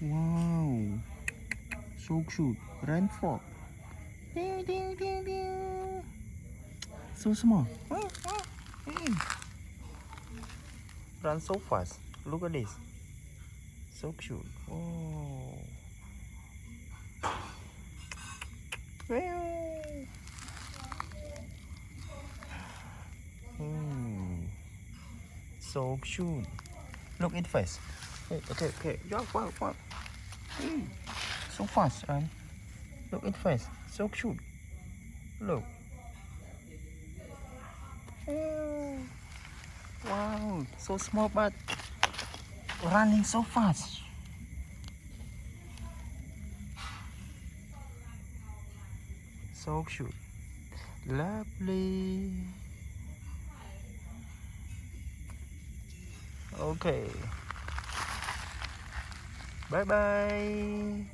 Wow, so cute. Rainfall. Ding, ding, ding, ding. So small. Run so fast. Look at this. So cute. Oh. Hmm. So cute. Look at face. Okay. Wow. So fast, and look at face. So cute. Look. Wow. So small but running so fast. So cute. Lovely. Okay. Bye bye.